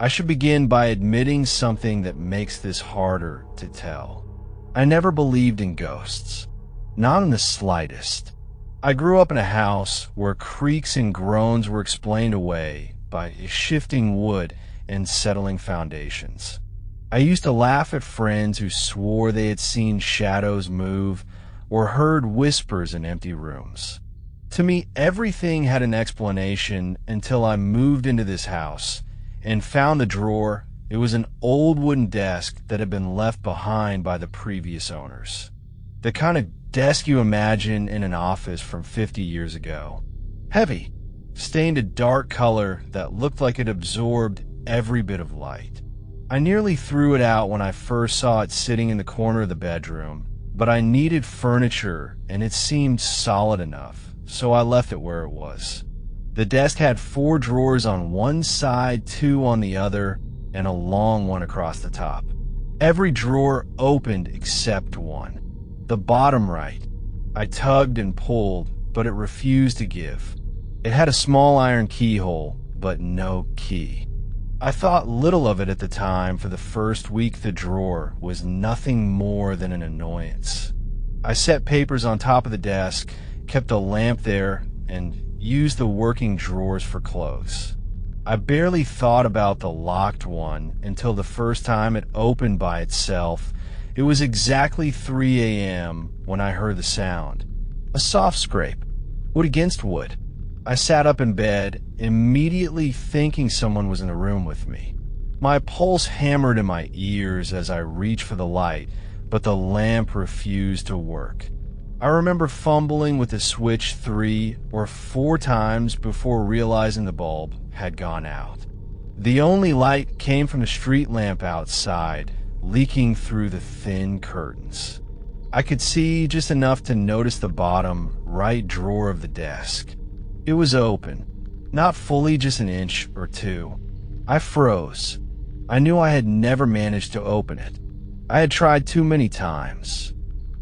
I should begin by admitting something that makes this harder to tell. I never believed in ghosts. Not in the slightest. I grew up in a house where creaks and groans were explained away by shifting wood and settling foundations. I used to laugh at friends who swore they had seen shadows move or heard whispers in empty rooms. To me, everything had an explanation until I moved into this house and found the drawer. It was an old wooden desk that had been left behind by the previous owners. The kind of desk you imagine in an office from 50 years ago. Heavy, stained a dark color that looked like it absorbed every bit of light. I nearly threw it out when I first saw it sitting in the corner of the bedroom, but I needed furniture and it seemed solid enough, so I left it where it was. The desk had 4 drawers on one side, 2 on the other, and a long one across the top. Every drawer opened except one. The bottom right. I tugged and pulled, but it refused to give. It had a small iron keyhole, but no key. I thought little of it at the time. For the first week, the drawer was nothing more than an annoyance. I set papers on top of the desk, kept a lamp there, and used the working drawers for clothes. I barely thought about the locked one until the first time it opened by itself. It was exactly 3 a.m. when I heard the sound. A soft scrape, wood against wood. I sat up in bed, immediately thinking someone was in the room with me. My pulse hammered in my ears as I reached for the light, but the lamp refused to work. I remember fumbling with the switch 3 or 4 times before realizing the bulb had gone out. The only light came from the street lamp outside, leaking through the thin curtains. I could see just enough to notice the bottom right drawer of the desk. It was open, not fully, just an inch or 2. I froze. I knew I had never managed to open it. I had tried too many times.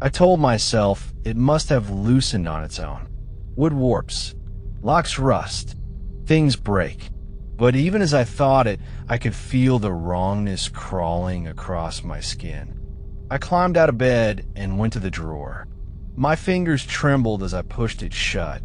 I told myself it must have loosened on its own. Wood warps. Locks rust. Things break. But even as I thought it, I could feel the wrongness crawling across my skin. I climbed out of bed and went to the drawer. My fingers trembled as I pushed it shut.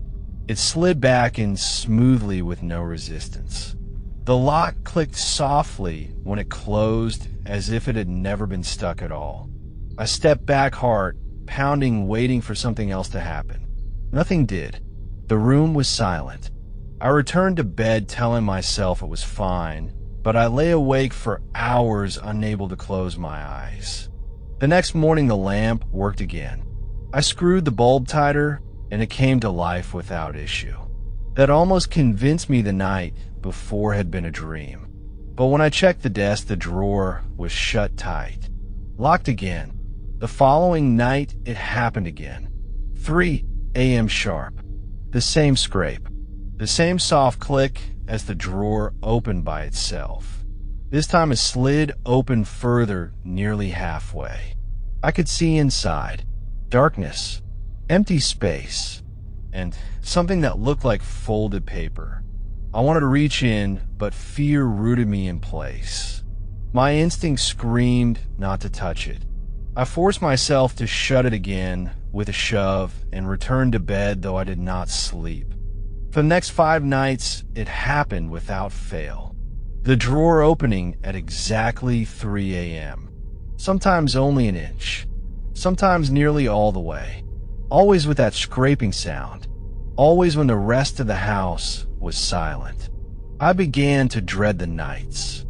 It slid back in smoothly with no resistance. The lock clicked softly when it closed, as if it had never been stuck at all. I stepped back, heart pounding, waiting for something else to happen. Nothing did. The room was silent. I returned to bed telling myself it was fine, but I lay awake for hours unable to close my eyes. The next morning the lamp worked again. I screwed the bulb tighter and it came to life without issue. That almost convinced me the night before had been a dream. But when I checked the desk, the drawer was shut tight. Locked again. The following night, it happened again. 3 a.m. sharp. The same scrape. The same soft click as the drawer opened by itself. This time it slid open further, nearly halfway. I could see inside. Darkness. Empty space. And something that looked like folded paper. I wanted to reach in, but fear rooted me in place. My instinct screamed not to touch it. I forced myself to shut it again with a shove and returned to bed, though I did not sleep. For the next 5 nights, it happened without fail. The drawer opening at exactly 3 a.m. Sometimes only an inch. Sometimes nearly all the way. Always with that scraping sound. Always when the rest of the house was silent. I began to dread the nights.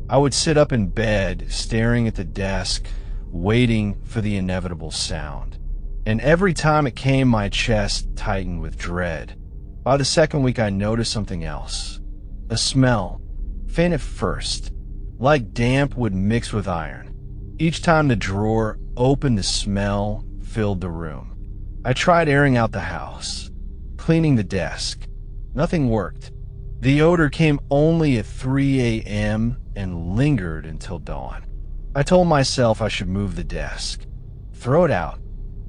I would sit up in bed, staring at the desk, waiting for the inevitable sound. And every time it came, my chest tightened with dread. By the second week, I noticed something else. A smell, faint at first, like damp would mix with iron. Each time the drawer opened, the smell filled the room. I tried airing out the house, cleaning the desk. Nothing worked. The odor came only at 3 a.m. and lingered until dawn. I told myself I should move the desk, throw it out,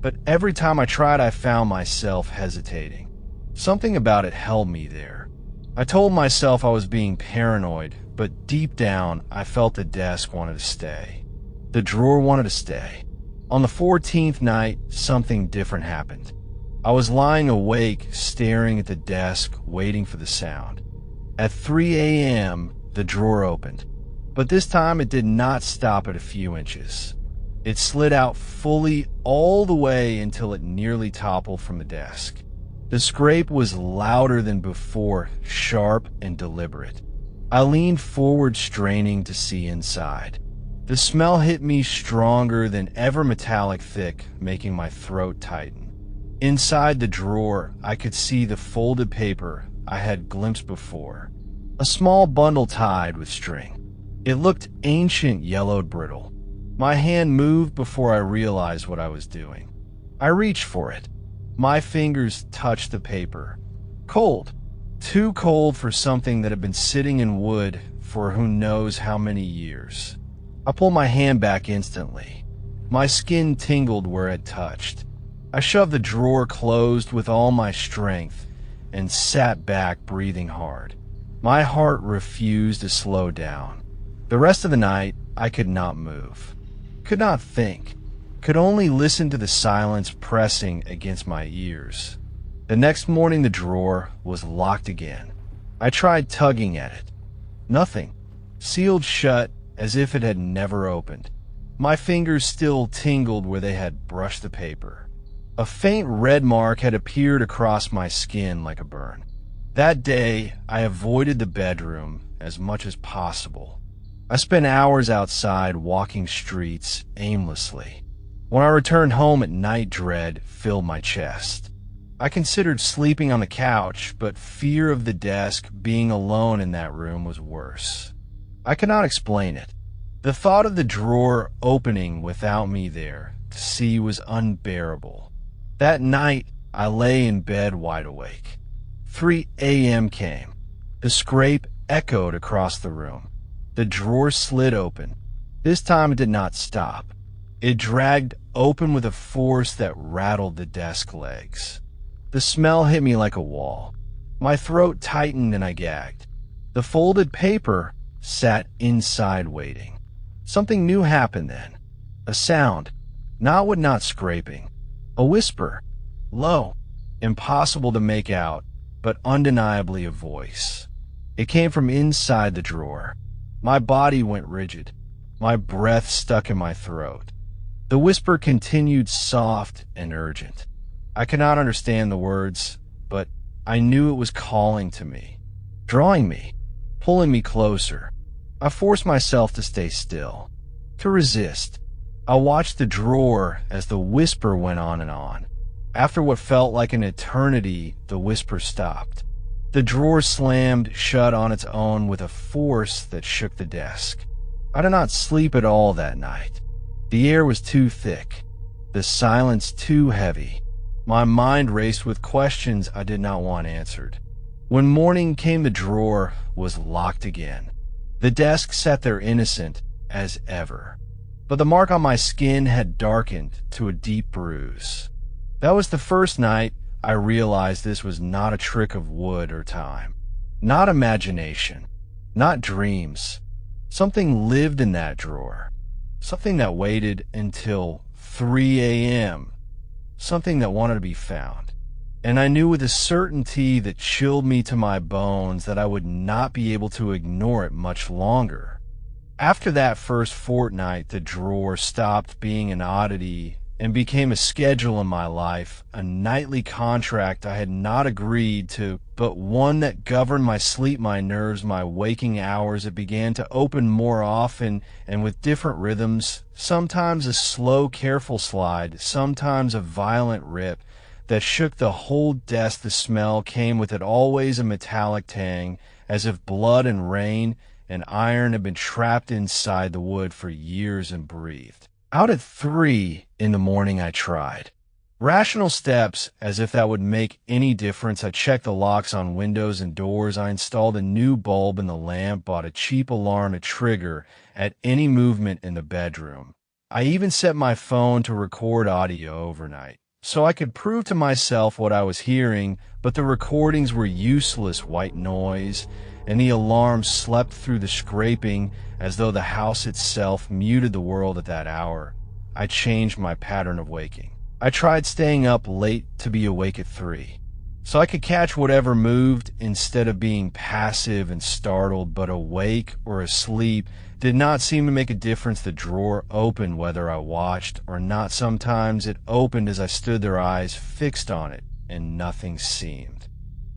but every time I tried, I found myself hesitating. Something about it held me there. I told myself I was being paranoid, but deep down, I felt the desk wanted to stay. The drawer wanted to stay. On the 14th night, something different happened. I was lying awake, staring at the desk, waiting for the sound. At 3 a.m., the drawer opened, but this time it did not stop at a few inches. It slid out fully all the way until it nearly toppled from the desk. The scrape was louder than before, sharp and deliberate. I leaned forward, straining to see inside. The smell hit me stronger than ever, metallic thick, making my throat tighten. Inside the drawer, I could see the folded paper I had glimpsed before. A small bundle tied with string. It looked ancient, yellowed, brittle. My hand moved before I realized what I was doing. I reached for it. My fingers touched the paper. Cold. Too cold for something that had been sitting in wood for who knows how many years. I pulled my hand back instantly. My skin tingled where it touched. I shoved the drawer closed with all my strength and sat back, breathing hard. My heart refused to slow down. The rest of the night, I could not move. Could not think. Could only listen to the silence pressing against my ears. The next morning, the drawer was locked again. I tried tugging at it. Nothing. Sealed shut as if it had never opened. My fingers still tingled where they had brushed the paper. A faint red mark had appeared across my skin like a burn. That day, I avoided the bedroom as much as possible. I spent hours outside walking streets aimlessly. When I returned home at night, dread filled my chest. I considered sleeping on the couch, but fear of the desk being alone in that room was worse. I could not explain it. The thought of the drawer opening without me there to see was unbearable. That night, I lay in bed wide awake. 3 a.m. came. The scrape echoed across the room. The drawer slid open. This time it did not stop. It dragged open with a force that rattled the desk legs. The smell hit me like a wall. My throat tightened and I gagged. The folded paper sat inside waiting. Something new happened then. A sound, not scraping. A whisper, low, impossible to make out, but undeniably a voice. It came from inside the drawer. My body went rigid. My breath stuck in my throat. The whisper continued, soft and urgent. I could not understand the words, but I knew it was calling to me, drawing me, pulling me closer. I forced myself to stay still, to resist. I watched the drawer as the whisper went on and on. After what felt like an eternity, the whisper stopped. The drawer slammed shut on its own with a force that shook the desk. I did not sleep at all that night. The air was too thick, the silence too heavy. My mind raced with questions I did not want answered. When morning came, the drawer was locked again. The desk sat there innocent as ever, but the mark on my skin had darkened to a deep bruise. That was the first night I realized this was not a trick of wood or time, not imagination, not dreams. Something lived in that drawer, something that waited until 3 a.m., something that wanted to be found. And I knew with a certainty that chilled me to my bones that I would not be able to ignore it much longer. After that first fortnight, the drawer stopped being an oddity and became a schedule in my life, a nightly contract I had not agreed to, but one that governed my sleep, my nerves, my waking hours. It began to open more often and with different rhythms, sometimes a slow, careful slide, sometimes a violent rip that shook the whole desk. The smell came with it, always a metallic tang, as if blood and rain and iron had been trapped inside the wood for years and breathed. Out at 3 in the morning, I tried. Rational steps, as if that would make any difference. I checked the locks on windows and doors. I installed a new bulb in the lamp, bought a cheap alarm to trigger at any movement in the bedroom. I even set my phone to record audio overnight, so I could prove to myself what I was hearing, but the recordings were useless white noise, and the alarm slept through the scraping as though the house itself muted the world at that hour. I changed my pattern of waking. I tried staying up late to be awake at 3, so I could catch whatever moved instead of being passive and startled, but awake or asleep did not seem to make a difference. The drawer opened whether I watched or not. Sometimes it opened as I stood there, eyes fixed on it, and nothing seemed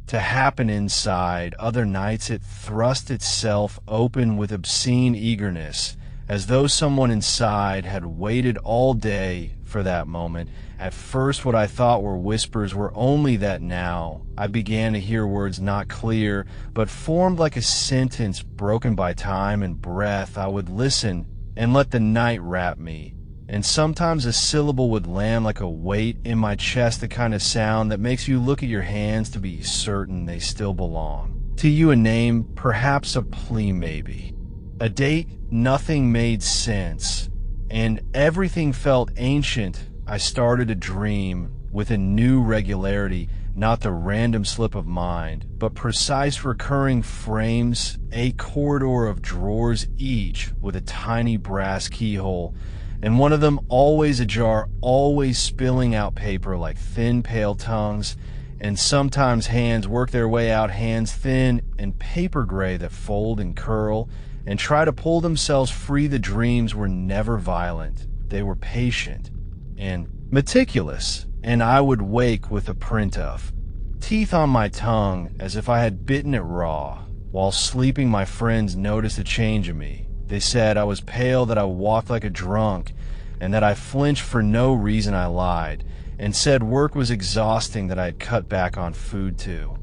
to happen inside. Other nights it thrust itself open with obscene eagerness, as though someone inside had waited all day for that moment. At first, what I thought were whispers were only that now I began to hear words not clear, but formed like a sentence broken by time and breath. I would listen and let the night wrap me, and sometimes a syllable would land like a weight in my chest, the kind of sound that makes you look at your hands to be certain they still belong to you. A name, perhaps a plea, maybe a date. Nothing made sense, and everything felt ancient. I started to dream with a new regularity, not the random slip of mind, but precise recurring frames, a corridor of drawers, each with a tiny brass keyhole, and one of them always ajar, always spilling out paper like thin, pale tongues, and sometimes hands work their way out, hands thin and paper gray that fold and curl and try to pull themselves free. The dreams were never violent. They were patient and meticulous, and I would wake with a print of teeth on my tongue as if I had bitten it raw. While sleeping, my friends noticed a change in me. They said I was pale, that I walked like a drunk, and that I flinched for no reason. I lied and said work was exhausting, that I had cut back on food too.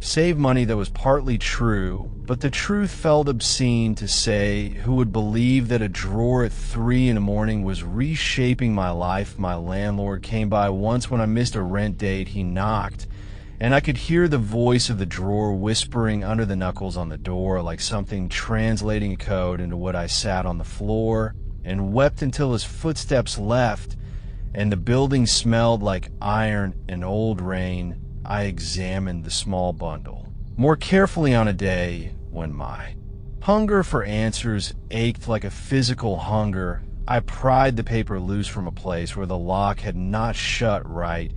Save money. That was partly true, but the truth felt obscene to say. Who would believe that a drawer at 3 in the morning was reshaping my life? My landlord came by once when I missed a rent date. He knocked, and I could hear the voice of the drawer whispering under the knuckles on the door, like something translating a code into what I sat on the floor and wept until his footsteps left, and the building smelled like iron and old rain. I examined the small bundle more carefully on a day when my hunger for answers ached like a physical hunger. I pried the paper loose from a place where the lock had not shut right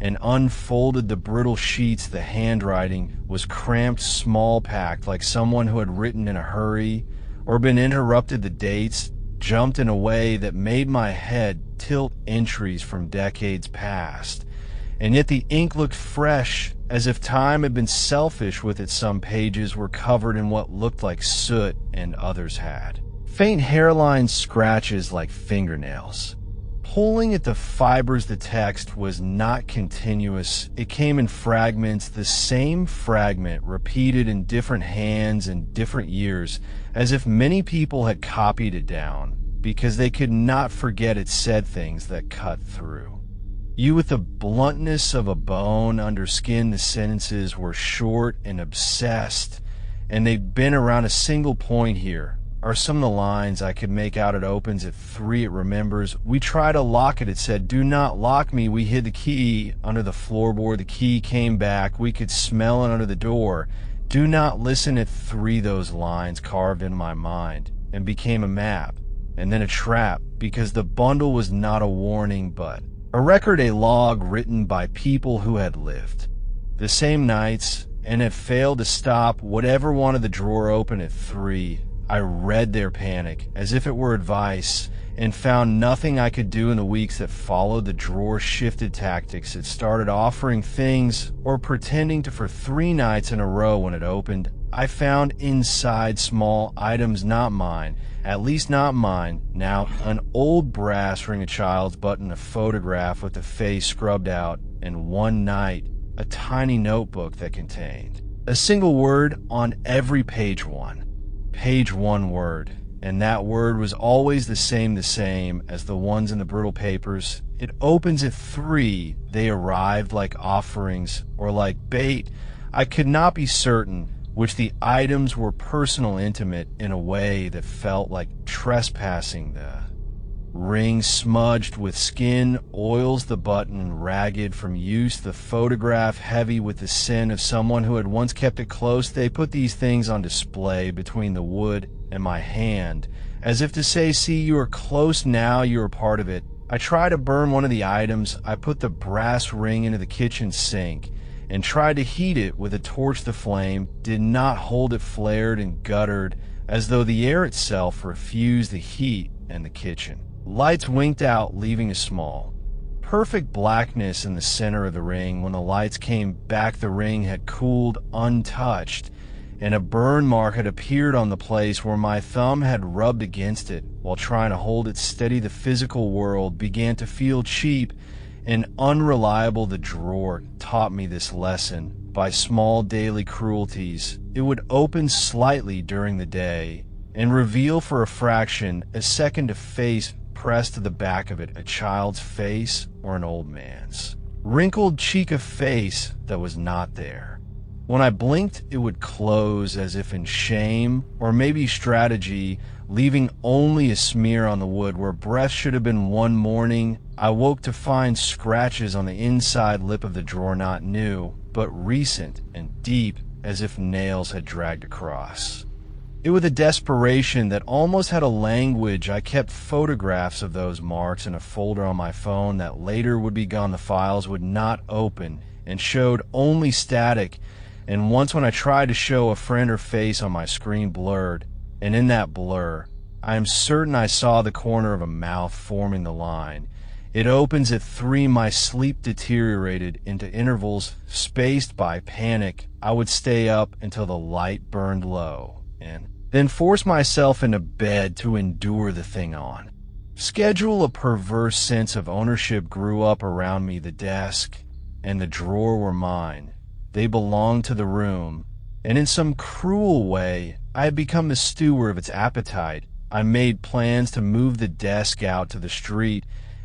and unfolded the brittle sheets. The handwriting was cramped, small packed, like someone who had written in a hurry or been interrupted. The dates jumped in a way that made my head tilt. Entries from decades past, and yet the ink looked fresh, as if time had been selfish with it. Some pages were covered in what looked like soot, and others had faint hairline scratches like fingernails. Pulling at the fibers, the text was not continuous. It came in fragments, the same fragment repeated in different hands in different years, as if many people had copied it down because they could not forget. It said things that cut through you with the bluntness of a bone under skin. The sentences were short and obsessed, and they'd been around a single point. Here are some of the lines I could make out. It opens at 3. It remembers. We tried to lock it. It said, "Do not lock me." We hid the key under the floorboard. The key came back. We could smell it under the door. "Do not listen." At 3, those lines carved in my mind and became a map, and then a trap, because the bundle was not a warning but a record, a log written by people who had lived the same nights and had failed to stop. Whatever wanted the drawer open at 3, I read their panic as if it were advice, and found nothing I could do. In the weeks that followed, the drawer shifted tactics. It started offering things or pretending to for 3 nights in a row. When it opened, I found inside small items not mine, at least not mine. Now, an old brass ring, a child's button, a photograph with the face scrubbed out, and one night, a tiny notebook that contained a single word on every page. One word, and that word was always the same as the ones in the brittle papers. It opens at 3. They arrived like offerings or like bait. I could not be certain which. The items were personal, intimate, in a way that felt like trespassing. The Ring smudged with skin, oils the button ragged from use, the photograph heavy with the sin of someone who had once kept it close. They put these things on display between the wood and my hand, as if to say, see, you are close now, you are part of it. I tried to burn one of the items. I put the brass ring into the kitchen sink and tried to heat it with a torch. The flame did not hold. It flared and guttered as though the air itself refused the heat in the kitchen. Lights winked out, leaving a small, perfect blackness in the center of the ring. When the lights came back, the ring had cooled untouched, and a burn mark had appeared on the place where my thumb had rubbed against it while trying to hold it steady. The physical world began to feel cheap and unreliable. The drawer taught me this lesson by small daily cruelties. It would open slightly during the day and reveal for a fraction a second a face pressed to the back of it, a child's face or an old man's. Wrinkled cheek of face that was not there. When I blinked, it would close as if in shame or maybe strategy, leaving only a smear on the wood where breath should have been. One morning, I woke to find scratches on the inside lip of the drawer, not new, but recent and deep, as if nails had dragged across. It was a desperation that almost had a language. I kept photographs of those marks in a folder on my phone that later would be gone. The files would not open and showed only static, and once when I tried to show a friend her face on my screen blurred, and in that blur, I am certain I saw the corner of a mouth forming the line. It opens at 3. My sleep deteriorated into intervals spaced by panic. I would stay up until the light burned low, and then force myself into bed to endure the thing on. Schedule. A perverse sense of ownership grew up around me. The desk and the drawer were mine. They belonged to the room, and in some cruel way, I had become the steward of its appetite. I made plans to move the desk out to the street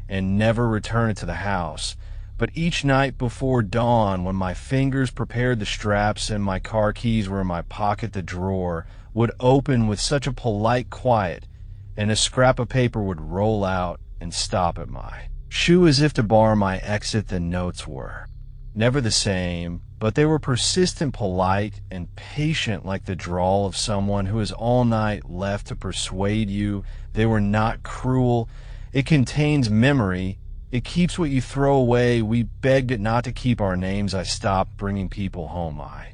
and never return it to the house. But each night before dawn, when my fingers prepared the straps and my car keys were in my pocket, the drawer would open with such a polite quiet, and a scrap of paper would roll out and stop at my shoe as if to bar my exit. The notes were never the same, but they were persistent, polite, and patient, like the drawl of someone who has all night left to persuade you. They were not cruel. It contains memory. It keeps what you throw away. We begged it not to keep our names. I stopped bringing people home. I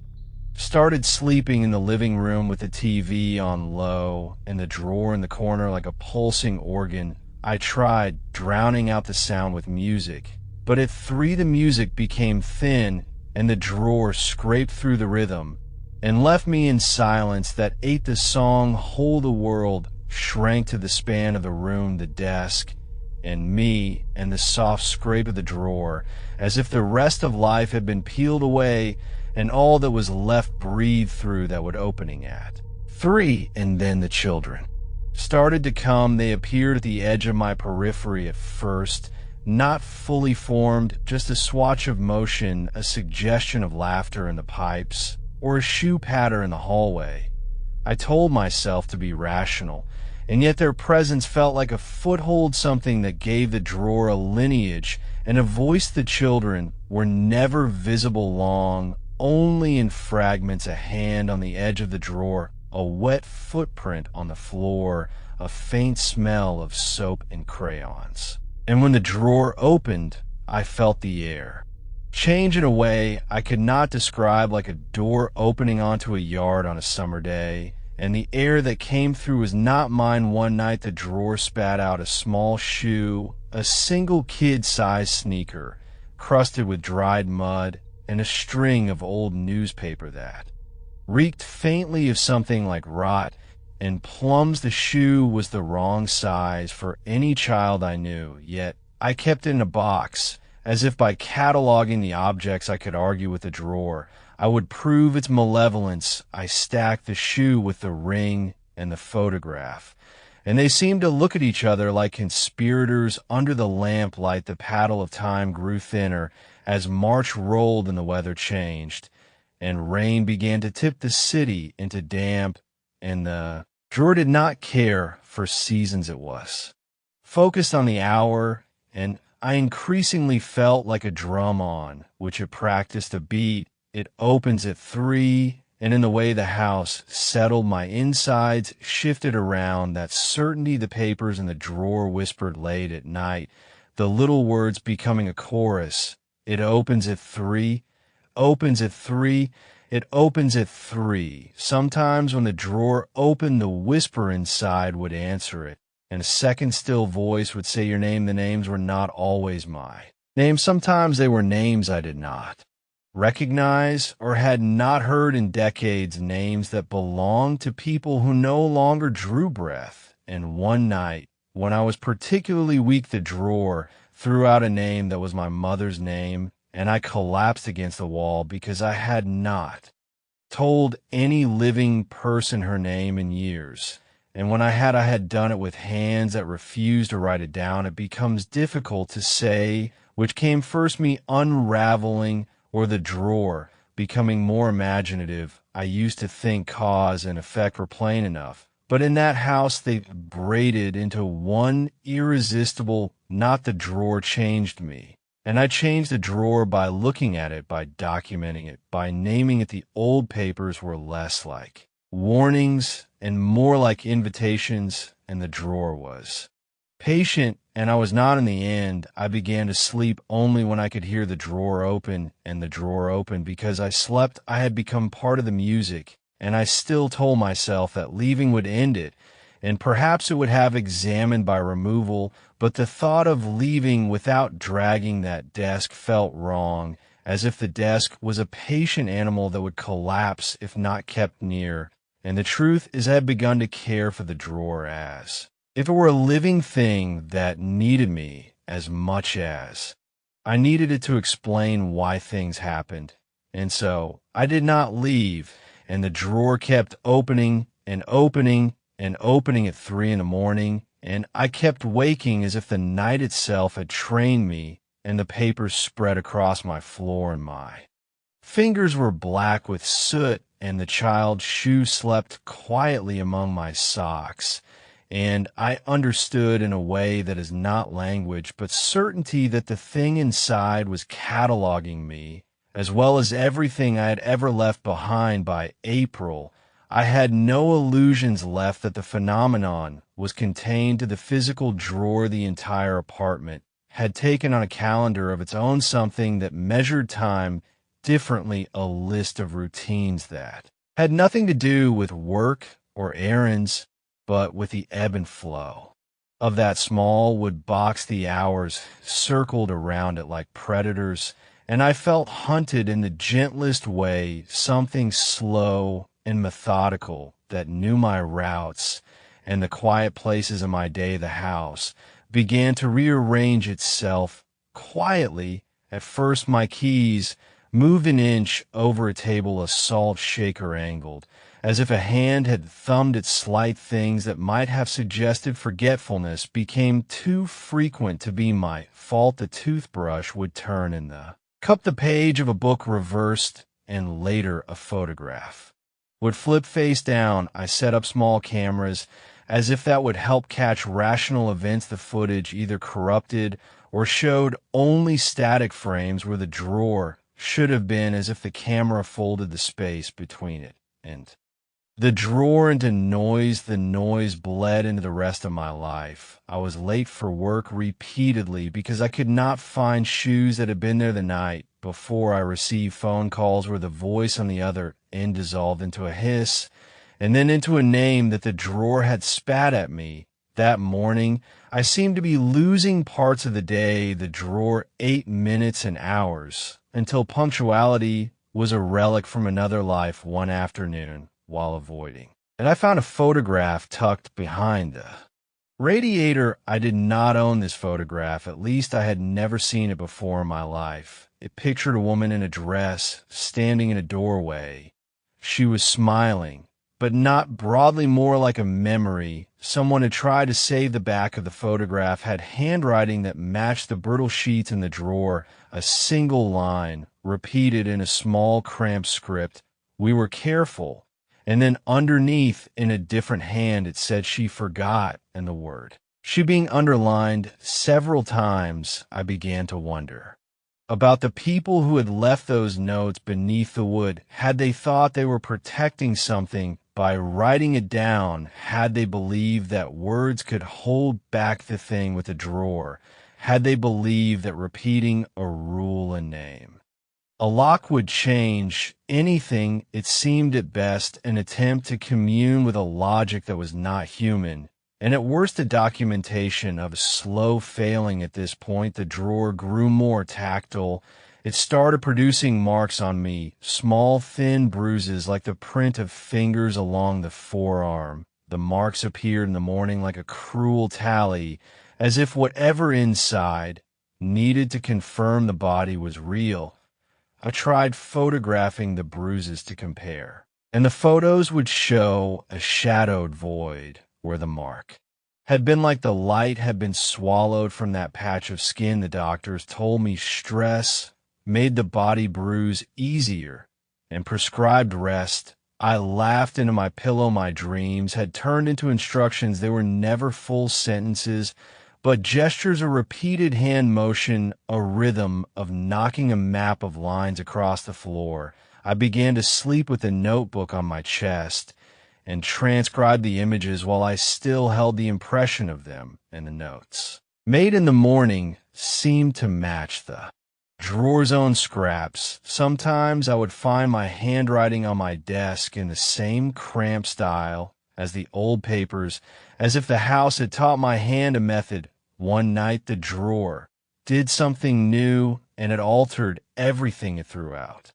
started sleeping in the living room with the TV on low and the drawer in the corner like a pulsing organ. I tried drowning out the sound with music, but at 3 the music became thin and the drawer scraped through the rhythm and left me in silence that ate the song whole. The world shrank to the span of the room, the desk, and me, and the soft scrape of the drawer, as if the rest of life had been peeled away and all that was left breathed through that would opening at 3. And then the children started to come. They appeared at the edge of my periphery at first, not fully formed, just a swatch of motion, a suggestion of laughter in the pipes, or a shoe patter in the hallway. I told myself to be rational, and yet their presence felt like a foothold, something that gave the drawer a lineage and a voice. The children were never visible long, only in fragments, a hand on the edge of the drawer, a wet footprint on the floor, a faint smell of soap and crayons. And when the drawer opened, I felt the air change in a way I could not describe, like a door opening onto a yard on a summer day. And the air that came through was not mine. One night the drawer spat out a small shoe, a single kid-sized sneaker, crusted with dried mud, and a string of old newspaper that reeked faintly of something like rot and plums. The shoe was the wrong size for any child I knew, yet I kept it in a box, as if by cataloging the objects I could argue with the drawer I would prove its malevolence. I stacked the shoe with the ring and the photograph, and they seemed to look at each other like conspirators under the lamplight. The paddle of time grew thinner as March rolled and the weather changed, and rain began to tip the city into damp, and the drawer did not care for seasons. It was focused on the hour, and I increasingly felt like a drum on, which it practiced a beat. It opens at 3, and in the way the house settled, my insides shifted around, that certainty the papers in the drawer whispered late at night, the little words becoming a chorus. It opens at 3, opens at 3, it opens at 3. Sometimes when the drawer opened, the whisper inside would answer it, and a second still voice would say your name. The names were not always my names. Sometimes they were names I did not recognize or had not heard in decades, names that belonged to people who no longer drew breath. And one night, when I was particularly weak, the drawer threw out a name that was my mother's name, and I collapsed against the wall because I had not told any living person her name in years. And when I had done it with hands that refused to write it down. It becomes difficult to say which came first, me unraveling or the drawer becoming more imaginative. I used to think cause and effect were plain enough. But in that house, they braided into one irresistible, not the drawer changed me. And I changed the drawer by looking at it, by documenting it, by naming it. The old papers were less like warnings and more like invitations, and the drawer was patient, and I was not in the end. I began to sleep only when I could hear the drawer open, and the drawer open. Because I slept, I had become part of the music, and I still told myself that leaving would end it, and perhaps it would have examined by removal, but the thought of leaving without dragging that desk felt wrong, as if the desk was a patient animal that would collapse if not kept near. And the truth is I had begun to care for the drawer as if it were a living thing that needed me as much as I needed it to explain why things happened. And so I did not leave, and the drawer kept opening and opening and opening at 3 in the morning, and I kept waking as if the night itself had trained me, and the papers spread across my floor, and my fingers were black with soot, and the child's shoe slept quietly among my socks. And I understood in a way that is not language, but certainty, that the thing inside was cataloging me, as well as everything I had ever left behind. By April, I had no illusions left that the phenomenon was contained to the physical drawer. The entire apartment had taken on a calendar of its own, something that measured time differently, a list of routines that had nothing to do with work or errands, but with the ebb and flow of that small wood box. The hours circled around it like predators, and I felt hunted in the gentlest way, something slow and methodical that knew my routes and the quiet places of my day. The house began to rearrange itself quietly. At first, my keys moved an inch over a table, a salt shaker angled, as if a hand had thumbed at slight things that might have suggested forgetfulness, became too frequent to be my fault. The toothbrush would turn in the cup, the page of a book reversed, and later a photograph would flip face down. I set up small cameras, as if that would help catch rational events. The footage either corrupted or showed only static frames where the drawer should have been, as if the camera folded the space between it and the drawer into noise. The noise bled into the rest of my life. I was late for work repeatedly because I could not find shoes that had been there the night before. I received phone calls where the voice on the other end dissolved into a hiss and then into a name that the drawer had spat at me. That morning, I seemed to be losing parts of the day. The drawer ate minutes and hours until punctuality was a relic from another life. One afternoon, while avoiding, and I found a photograph tucked behind the radiator. I did not own this photograph. At least I had never seen it before in my life. It pictured a woman in a dress standing in a doorway. She was smiling, but not broadly, more like a memory. Someone had tried to save the back of the photograph, had handwriting that matched the brittle sheets in the drawer. A single line, repeated in a small cramped script, "We were careful." And then underneath, in a different hand, it said, "She forgot," and the word she being underlined several times. I began to wonder about the people who had left those notes beneath the wood. Had they thought they were protecting something by writing it down? Had they believed that words could hold back the thing with a drawer? Had they believed that repeating a rule and name, a lock, would change anything? It seemed at best an attempt to commune with a logic that was not human, and at worst a documentation of a slow failing. At this point, the drawer grew more tactile. It started producing marks on me, small, thin bruises like the print of fingers along the forearm. The marks appeared in the morning like a cruel tally, as if whatever inside needed to confirm the body was real. I tried photographing the bruises to compare, and the photos would show a shadowed void where the mark had been, like the light had been swallowed from that patch of skin. The doctors told me stress made the body bruise easier and prescribed rest. I laughed into my pillow. My dreams had turned into instructions. They were never full sentences, but gestures, a repeated hand motion, a rhythm of knocking a map of lines across the floor. I began to sleep with a notebook on my chest and transcribed the images while I still held the impression of them, and the notes made in the morning seemed to match the drawer's own scraps. Sometimes I would find my handwriting on my desk in the same cramped style as the old papers, as if the house had taught my hand a method. One night the drawer did something new, and it altered everything it threw out.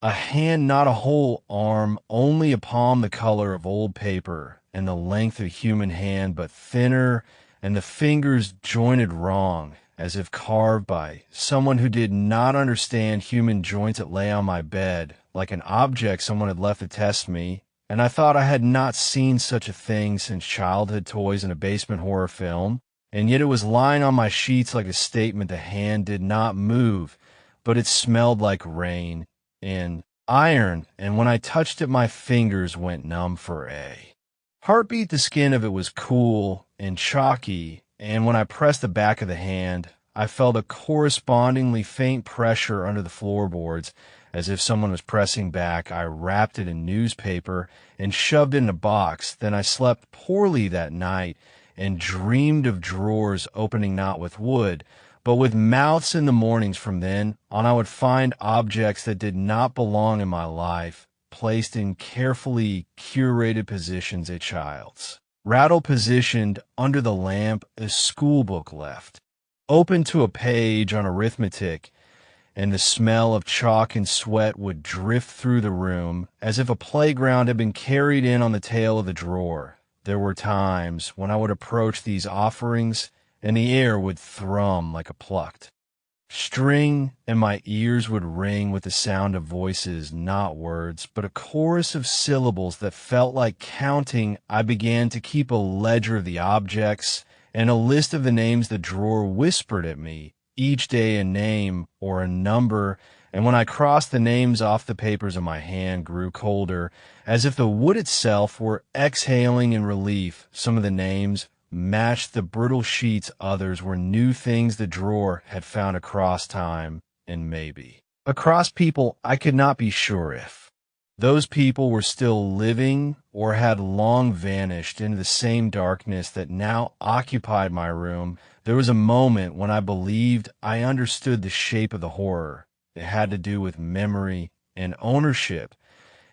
A hand, not a whole arm, only a palm the color of old paper and the length of a human hand, but thinner, and the fingers jointed wrong, as if carved by someone who did not understand human joints. It lay on my bed like an object someone had left to test me, and I thought I had not seen such a thing since childhood toys in a basement horror film, and yet it was lying on my sheets like a statement. The hand did not move, but it smelled like rain and iron, and when I touched it, my fingers went numb for a heartbeat. The skin of it was cool and chalky, and when I pressed the back of the hand, I felt a correspondingly faint pressure under the floorboards, as if someone was pressing back. I wrapped it in newspaper and shoved it in a box. Then I slept poorly that night and dreamed of drawers opening not with wood, but with mouths in the mornings. From then on, I would find objects that did not belong in my life, placed in carefully curated positions. A child's rattle positioned under the lamp, a schoolbook left open to a page on arithmetic, and the smell of chalk and sweat would drift through the room, as if a playground had been carried in on the tail of the drawer. There were times when I would approach these offerings, and the air would thrum like a plucked string, and my ears would ring with the sound of voices, not words, but a chorus of syllables that felt like counting. I began to keep a ledger of the objects and a list of the names the drawer whispered at me, each day a name or a number, and when I crossed the names off, the papers in my hand grew colder, as if the wood itself were exhaling in relief. Some of the names matched the brittle sheets, others were new things the drawer had found across time, and maybe across people. I could not be sure if those people were still living or had long vanished into the same darkness that now occupied my room. There was a moment when I believed I understood the shape of the horror. It had to do with memory and ownership,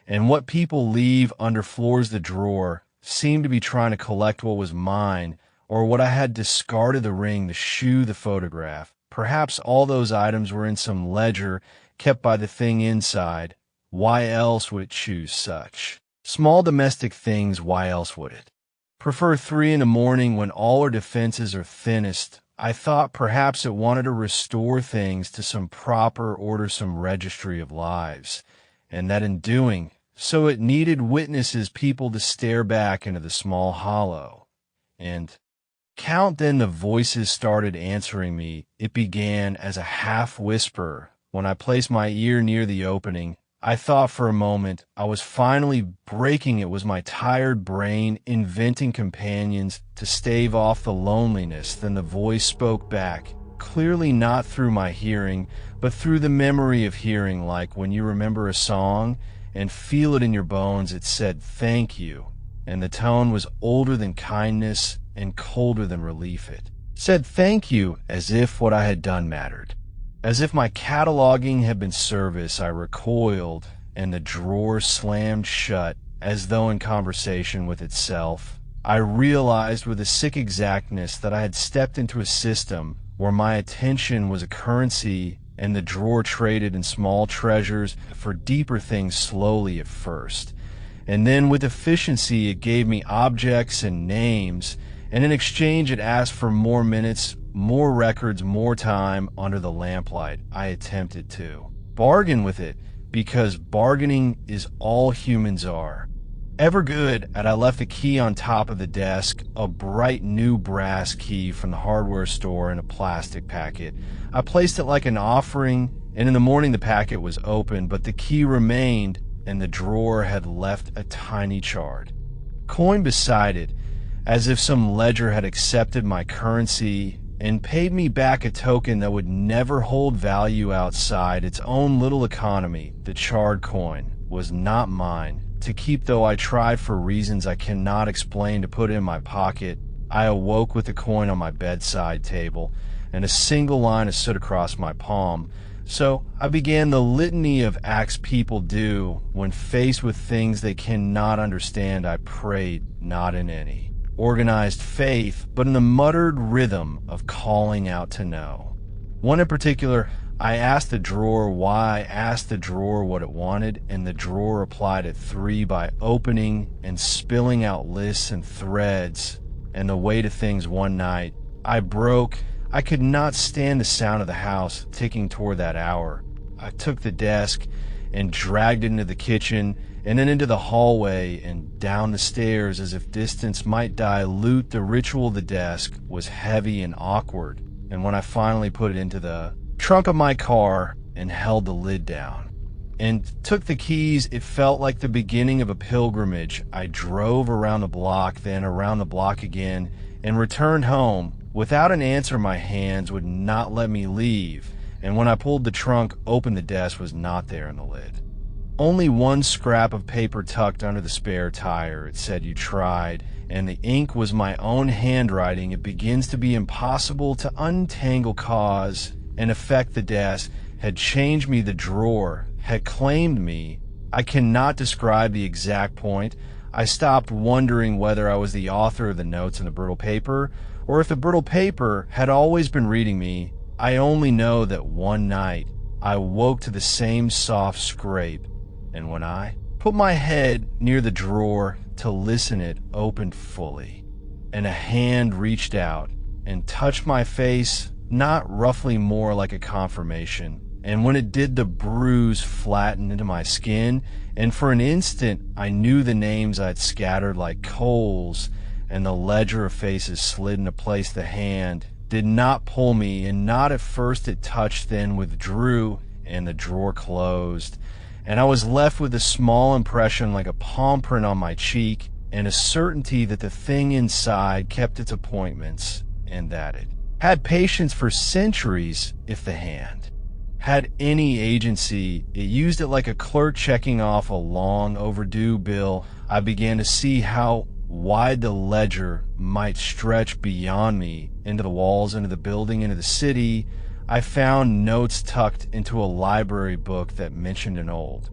and what people leave under floors. The drawer seemed to be trying to collect what was mine, or what I had discarded: the ring, the shoe, the photograph. Perhaps all those items were in some ledger kept by the thing inside. Why else would it choose such small domestic things? Why else would it prefer 3 in the morning when all our defenses are thinnest? I thought perhaps it wanted to restore things to some proper order, some registry of lives, and that in doing so it needed witnesses, people to stare back into the small hollow and count. Then the voices started answering me. It began as a half whisper when I placed my ear near the opening. I thought for a moment I was finally breaking. It was my tired brain inventing companions to stave off the loneliness. Then the voice spoke back, clearly not through my hearing, but through the memory of hearing, like when you remember a song and feel it in your bones. It said, "Thank you." And the tone was older than kindness and colder than relief. It said thank you as if what I had done mattered. As if my cataloging had been service. I recoiled, and the drawer slammed shut, as though in conversation with itself. I realized with a sick exactness that I had stepped into a system where my attention was a currency, and the drawer traded in small treasures for deeper things slowly at first. And then with efficiency it gave me objects and names, and in exchange it asked for more minutes, more records, more time under the lamplight. I attempted to bargain with it, because bargaining is all humans are. Ever good at I left the key on top of the desk, a bright new brass key from the hardware store in a plastic packet. I placed it like an offering, and in the morning the packet was open, but the key remained, and the drawer had left a tiny charred coin beside it, as if some ledger had accepted my currency and paid me back a token that would never hold value outside its own little economy. The charred coin was not mine to keep, though I tried for reasons I cannot explain to put it in my pocket. I awoke with the coin on my bedside table, and a single line stood across my palm. So I began the litany of acts people do when faced with things they cannot understand. I prayed not in any organized faith, but in the muttered rhythm of calling out to know. One in particular, I asked the drawer why, I asked the drawer what it wanted, and the drawer replied at 3 by opening and spilling out lists and threads. And the weight of things one night, I broke. I could not stand the sound of the house ticking toward that hour. I took the desk and dragged it into the kitchen, and then into the hallway and down the stairs, as if distance might dilute the ritual. The desk was heavy and awkward, and when I finally put it into the trunk of my car and held the lid down and took the keys, it felt like the beginning of a pilgrimage. I drove around the block, then around the block again, and returned home. Without an answer, my hands would not let me leave, and when I pulled the trunk open, the desk was not there in the lid. Only one scrap of paper tucked under the spare tire. It said, "You tried," and the ink was my own handwriting. It begins to be impossible to untangle cause and effect. The desk had changed me. The drawer had claimed me. I cannot describe the exact point. I stopped wondering whether I was the author of the notes in the brittle paper, or if the brittle paper had always been reading me. I only know that one night I woke to the same soft scrape, and when I put my head near the drawer to listen, it opened fully, and a hand reached out and touched my face, not roughly, more like a confirmation. And when it did, the bruise flattened into my skin, and for an instant I knew the names I'd scattered like coals, and the ledger of faces slid into place. The hand did not pull me, and not at first. It touched, then withdrew, and the drawer closed. And I was left with a small impression like a palm print on my cheek, and a certainty that the thing inside kept its appointments, and that it had patience for centuries. If the hand had any agency, it used it like a clerk checking off a long overdue bill. I began to see how wide the ledger might stretch beyond me, into the walls, into the building, into the city. I found notes tucked into a library book that mentioned an old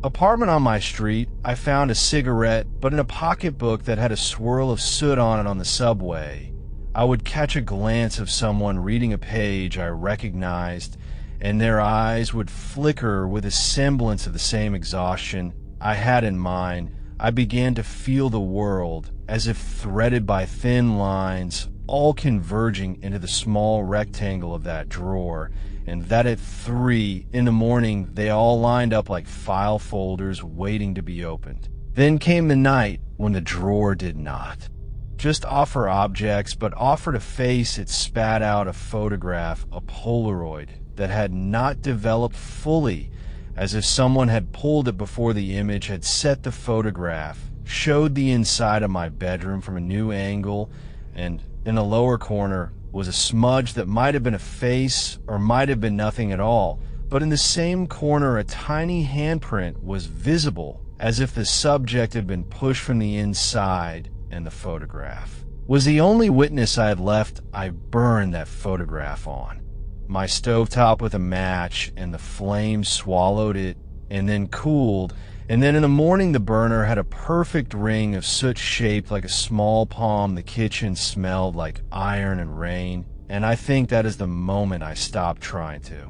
apartment on my street. I found a cigarette, but in a pocketbook that had a swirl of soot on it on the subway. I would catch a glance of someone reading a page I recognized, and their eyes would flicker with a semblance of the same exhaustion I had in mine. I began to feel the world as if threaded by thin lines, all converging into the small rectangle of that drawer, and that at 3 in the morning they all lined up like file folders waiting to be opened. Then came the night when the drawer did not just offer objects, but offered a face. It spat out a photograph, a Polaroid that had not developed fully, as if someone had pulled it before the image had set the photograph, showed the inside of my bedroom from a new angle, and in the lower corner was a smudge that might have been a face or might have been nothing at all. But in the same corner, a tiny handprint was visible, as if the subject had been pushed from the inside in the photograph. Was the only witness I had left, I burned that photograph on my stovetop with a match, and the flame swallowed it and then cooled. And then in the morning, the burner had a perfect ring of soot shaped like a small palm. The kitchen smelled like iron and rain. And I think that is the moment I stopped trying to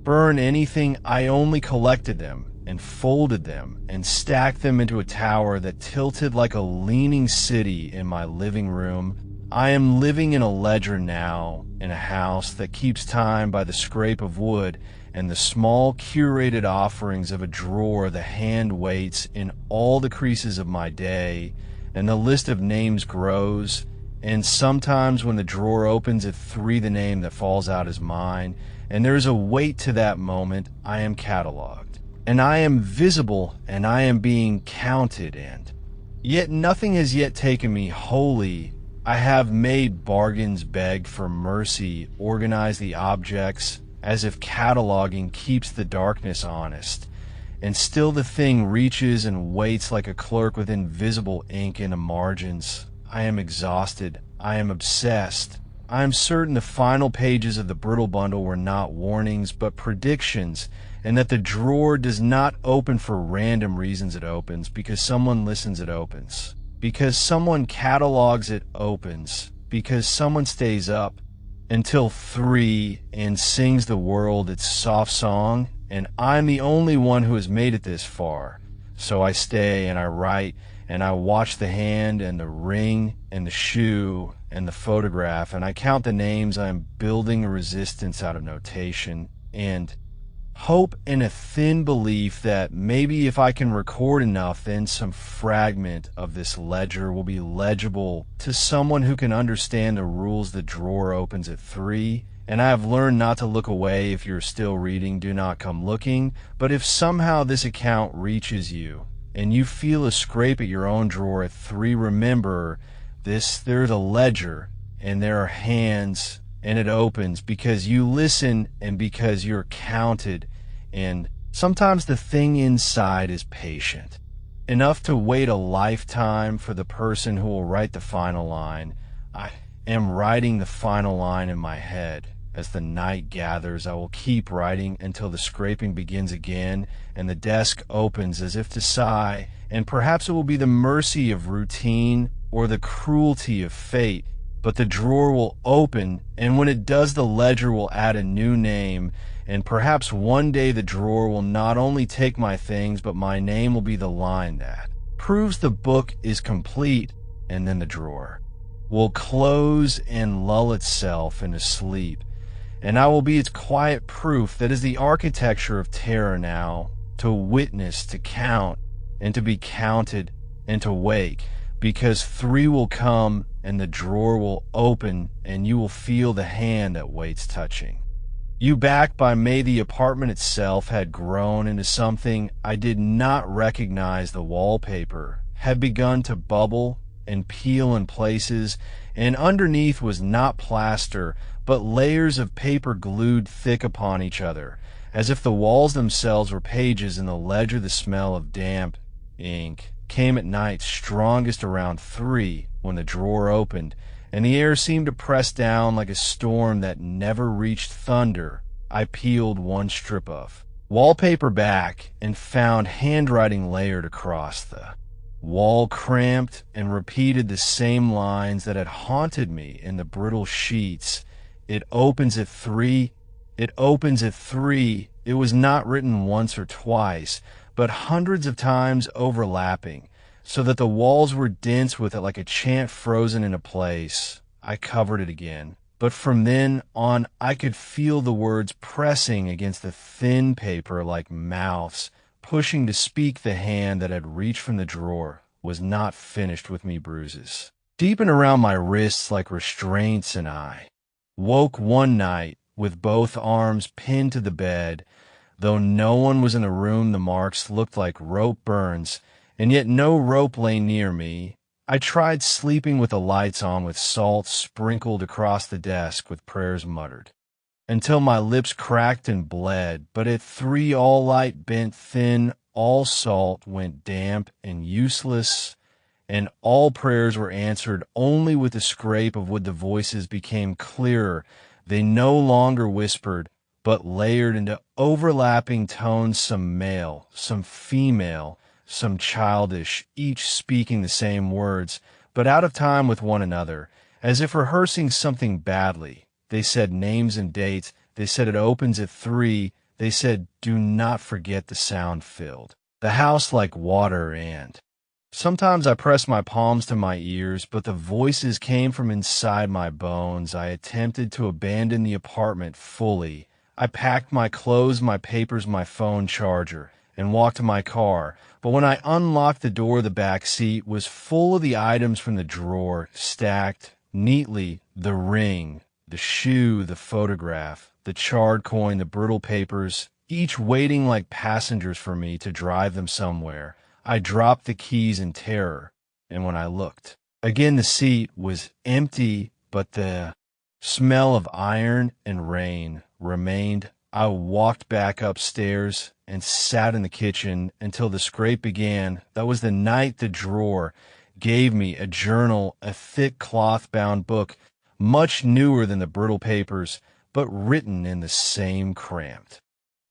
burn anything. I only collected them and folded them and stacked them into a tower that tilted like a leaning city in my living room. I am living in a ledger now, in a house that keeps time by the scrape of wood and the small curated offerings of a drawer. The hand waits in all the creases of my day, and the list of names grows, and sometimes when the drawer opens at 3, the name that falls out is mine, and there is a weight to that moment. I am cataloged, and I am visible, and I am being counted, and yet nothing has yet taken me wholly. I have made bargains, begged for mercy, organized the objects, as if cataloging keeps the darkness honest. And still the thing reaches and waits like a clerk with invisible ink in the margins. I am exhausted. I am obsessed. I am certain the final pages of the brittle bundle were not warnings, but predictions, and that the drawer does not open for random reasons. It opens because someone listens. It opens because someone catalogs. It opens because someone stays up until 3 and sings the world its soft song, and I'm the only one who has made it this far. So I stay and I write and I watch the hand and the ring and the shoe and the photograph, and I count the names. I'm building a resistance out of notation and hope and a thin belief that maybe if I can record enough, then some fragment of this ledger will be legible to someone who can understand the rules. The drawer opens at 3, and I have learned not to look away. If you're still reading, do not come looking. But if somehow this account reaches you and you feel a scrape at your own drawer at 3, remember this: there's a ledger and there are hands, and it opens because you listen and because you're counted. And sometimes the thing inside is patient enough to wait a lifetime for the person who will write the final line. I am writing the final line in my head. As the night gathers, I will keep writing until the scraping begins again and the desk opens as if to sigh, and perhaps it will be the mercy of routine or the cruelty of fate. But the drawer will open, and when it does, the ledger will add a new name, and perhaps one day the drawer will not only take my things, but my name will be the line that proves the book is complete, and then the drawer will close and lull itself into sleep, and I will be its quiet proof that is the architecture of terror now, to witness, to count, and to be counted, and to wake, because 3 will come, and the drawer will open, and you will feel the hand that waits touching you back by May. The apartment itself had grown into something I did not recognize. The wallpaper had begun to bubble and peel in places, and underneath was not plaster, but layers of paper glued thick upon each other, as if the walls themselves were pages in the ledger. The smell of damp ink came at night, strongest around 3 when the drawer opened, and the air seemed to press down like a storm that never reached thunder. I peeled one strip of wallpaper back and found handwriting layered across the wall, cramped, and repeated the same lines that had haunted me in the brittle sheets. It opens at 3. It opens at 3. It was not written once or twice, but hundreds of times overlapping, so that the walls were dense with it like a chant frozen into place. I covered it again, but from then on I could feel the words pressing against the thin paper like mouths, pushing to speak. The hand that had reached from the drawer was not finished with me. Bruises deepened around my wrists like restraints, and I woke one night with both arms pinned to the bed, Though no one was in the room, the marks looked like rope burns, and yet no rope lay near me. I tried sleeping with the lights on, with salt sprinkled across the desk, with prayers muttered, until my lips cracked and bled. But at 3, all light bent thin, all salt went damp and useless, and all prayers were answered only with the scrape of wood. The voices became clearer. They no longer whispered, but layered into overlapping tones, some male, some female, some childish, each speaking the same words, but out of time with one another, as if rehearsing something badly. They said names and dates. They said it opens at 3. They said, do not forget the sound filled the house like water. And sometimes I pressed my palms to my ears, but the voices came from inside my bones. I attempted to abandon the apartment fully. I packed my clothes, my papers, my phone charger, and walked to my car. But when I unlocked the door, the back seat was full of the items from the drawer, stacked neatly: the ring, the shoe, the photograph, the charred coin, the brittle papers, each waiting like passengers for me to drive them somewhere. I dropped the keys in terror, and when I looked, again the seat was empty, but the smell of iron and rain remained. I walked back upstairs and sat in the kitchen until the scrape began. That was the night the drawer gave me a journal, a thick cloth-bound book, much newer than the brittle papers, but written in the same cramped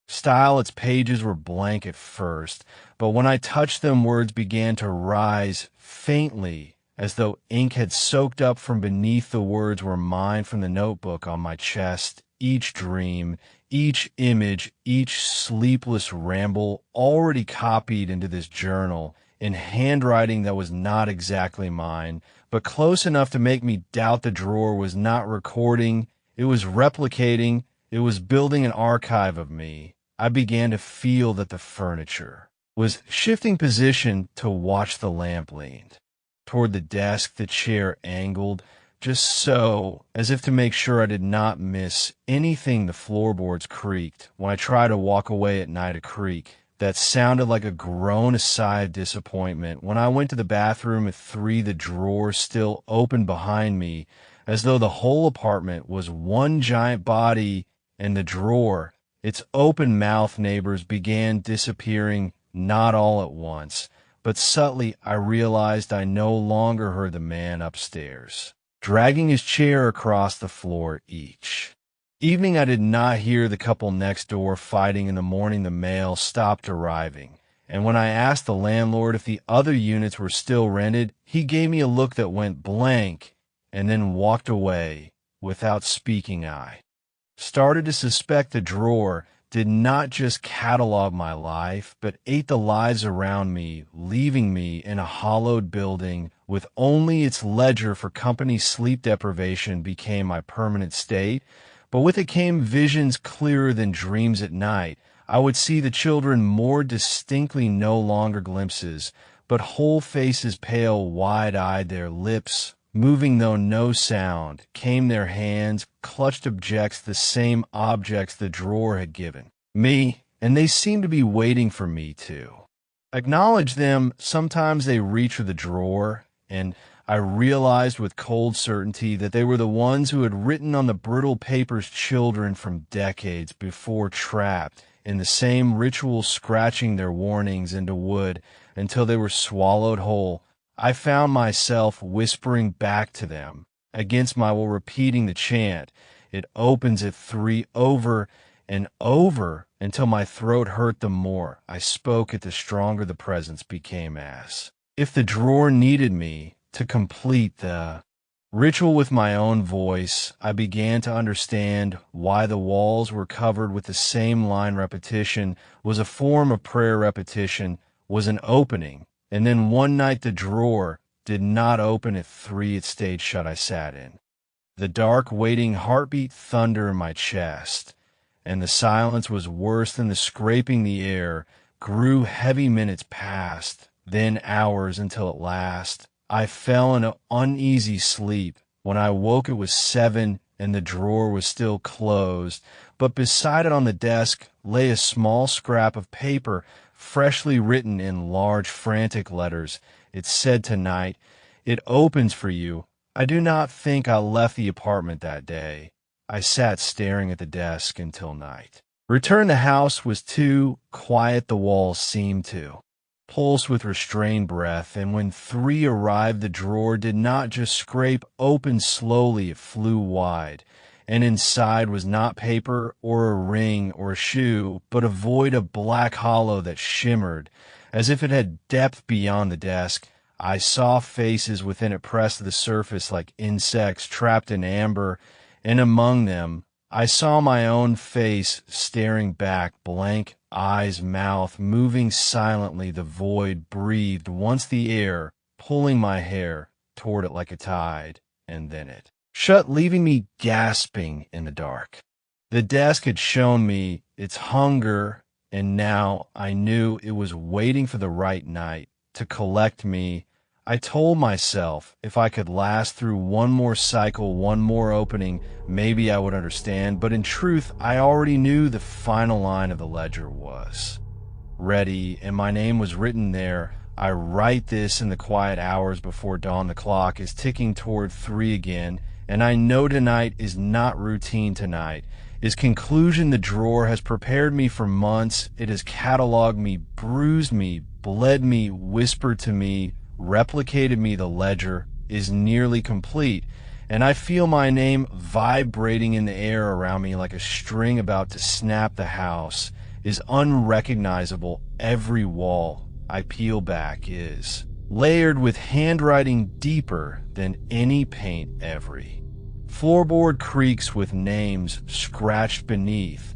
style. Its pages were blank at first, but when I touched them, words began to rise faintly, as though ink had soaked up from beneath. The words were mine from the notebook on my chest. Each dream, each image, each sleepless ramble already copied into this journal in handwriting that was not exactly mine, but close enough to make me doubt the drawer was not recording. It was replicating. It was building an archive of me. I began to feel that the furniture was shifting position. To watch the lamp leaned toward the desk, the chair angled, just so, as if to make sure I did not miss anything. The floorboards creaked. When I tried to walk away at night, a creak that sounded like a groan, a sigh of disappointment. When I went to the bathroom at 3, the drawer still open behind me, as though the whole apartment was one giant body, and the drawer, its open mouth neighbors, began disappearing, not all at once, but subtly. I realized I no longer heard the man upstairs dragging his chair across the floor each evening. I did not hear the couple next door fighting. In the morning, the mail stopped arriving, and when I asked the landlord if the other units were still rented, he gave me a look that went blank and then walked away without speaking. I started to suspect the drawer did not just catalog my life, but ate the lives around me, leaving me in a hollowed building with only its ledger for company. Sleep deprivation became my permanent state, but with it came visions clearer than dreams at night. I would see the children more distinctly, no longer glimpses, but whole faces, pale, wide-eyed, their lips moving though no sound came. Their hands clutched objects, the same objects the drawer had given me, and they seemed to be waiting for me to acknowledge them. Sometimes they reached for the drawer, and I realized with cold certainty that they were the ones who had written on the brittle papers children from decades before, trapped in the same ritual, scratching their warnings into wood until they were swallowed whole. I found myself whispering back to them against my will, repeating the chant. It opens at 3, over and over, until my throat hurt. The more I spoke it, the stronger the presence became, as if the drawer needed me to complete the ritual with my own voice. I began to understand why the walls were covered with the same line. Repetition was a form of prayer. Repetition was an opening. And then one night the drawer did not open at 3. It stayed shut. I sat in the dark, waiting, heartbeat thunder in my chest, and the silence was worse than the scraping. The air grew heavy. Minutes passed, then hours, until at last I fell into uneasy sleep. When I woke, it was 7, and the drawer was still closed, but beside it on the desk lay a small scrap of paper, freshly written in large, frantic letters. It said tonight, "It opens for you." I do not think I left the apartment that day. I sat staring at the desk until night. Return to the house was too quiet, the walls seemed to pulse with restrained breath, and when 3 arrived, the drawer did not just scrape open slowly, it flew wide, and inside was not paper or a ring or a shoe, but a void of black hollow that shimmered, as if it had depth beyond the desk. I saw faces within it pressed to the surface like insects trapped in amber, and among them I saw my own face staring back, blank eyes, mouth moving silently. The void breathed once the air, pulling my hair toward it like a tide, and then it shut, leaving me gasping in the dark. The desk had shown me its hunger, and now I knew it was waiting for the right night to collect me. I told myself if I could last through one more cycle, one more opening, maybe I would understand, but in truth, I already knew the final line of the ledger was ready, and my name was written there. I write this in the quiet hours before dawn. The clock is ticking toward 3 again, and I know tonight is not routine tonight. Is conclusion. The drawer has prepared me for months. It has cataloged me, bruised me, bled me, whispered to me, replicated me. The ledger is nearly complete, and I feel my name vibrating in the air around me like a string about to snap. The house is unrecognizable. Every wall I peel back is layered with handwriting deeper than any paint. Every floorboard creaks with names scratched beneath,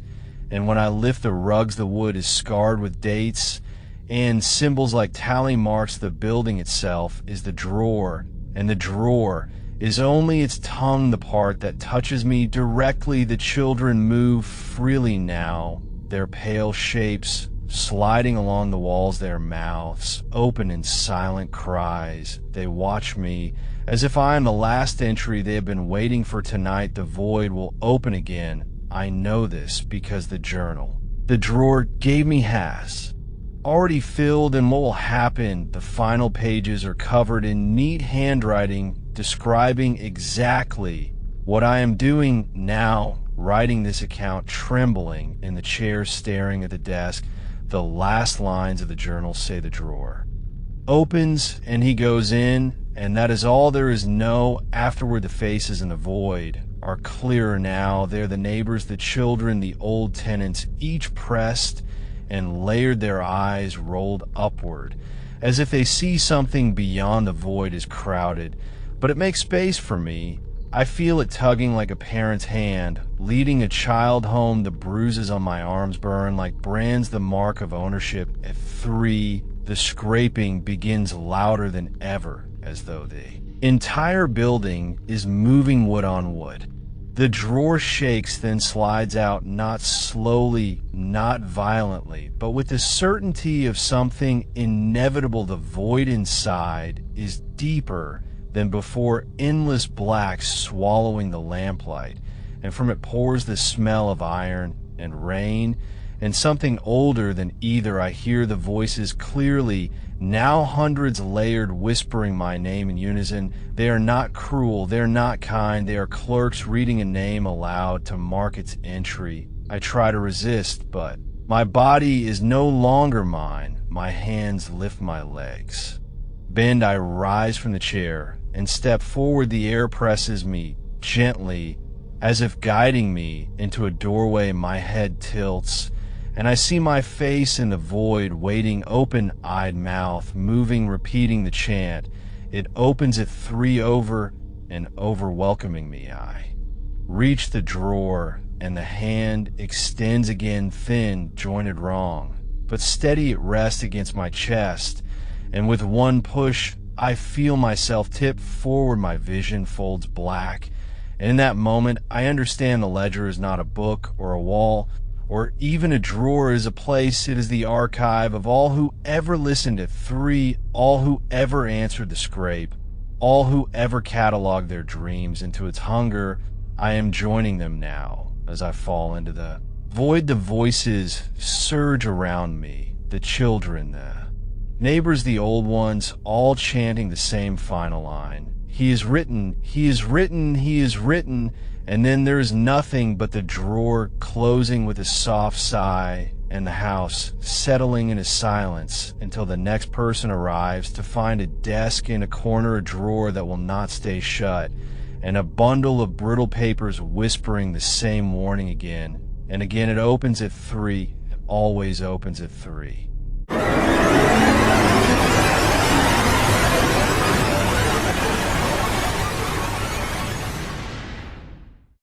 and when I lift the rugs, the wood is scarred with dates and symbols like tally marks. The building itself is the drawer, and the drawer is only its tongue, the part that touches me directly. The children move freely now, their pale shapes sliding along the walls, their mouths open in silent cries. They watch me as if I am the last entry they have been waiting for. Tonight the void will open again. I know this because the journal the drawer gave me has already filled, and what will happen? The final pages are covered in neat handwriting describing exactly what I am doing now, writing this account, trembling in the chair, staring at the desk. The last lines of the journal say the drawer opens and he goes in, and that is all there is. No, afterward the faces in the void are clearer now. They're the neighbors, the children, the old tenants, each pressed and layered, their eyes rolled upward, as if they see something beyond. The void is crowded, but it makes space for me. I feel it tugging like a parent's hand, leading a child home. The bruises on my arms burn like brands, the mark of ownership. At 3, the scraping begins louder than ever, as though the entire building is moving wood on wood. The drawer shakes, then slides out, not slowly, not violently, but with the certainty of something inevitable. The void inside is deeper than before, endless black swallowing the lamplight, and from it pours the smell of iron and rain and something older than either. I hear the voices clearly, now hundreds layered, whispering my name in unison. They are not cruel, they are not kind, they are clerks reading a name aloud to mark its entry. I try to resist, but my body is no longer mine. My hands lift my legs. Bend, I rise from the chair and step forward. The air presses me gently, as if guiding me into a doorway. My head tilts, and I see my face in the void, waiting, open-eyed mouth moving, repeating the chant. It opens at 3 over and over, welcoming me. I reach the drawer, and the hand extends again, thin, jointed wrong, but steady. It rests against my chest, and with one push, I feel myself tip forward. My vision folds black, and in that moment, I understand the ledger is not a book or a wall or even a drawer. Is a place. It is the archive of all who ever listened at 3, all who ever answered the scrape, all who ever cataloged their dreams into its hunger. I am joining them now as I fall into the Void the voices surge around me, the children, the neighbors, the old ones, all chanting the same final line. He is written, he is written, he is written, and then there's nothing but the drawer closing with a soft sigh and the house settling into silence until the next person arrives to find a desk in a corner, a drawer that will not stay shut, and a bundle of brittle papers whispering the same warning again. And again, it opens at 3. It always opens at 3.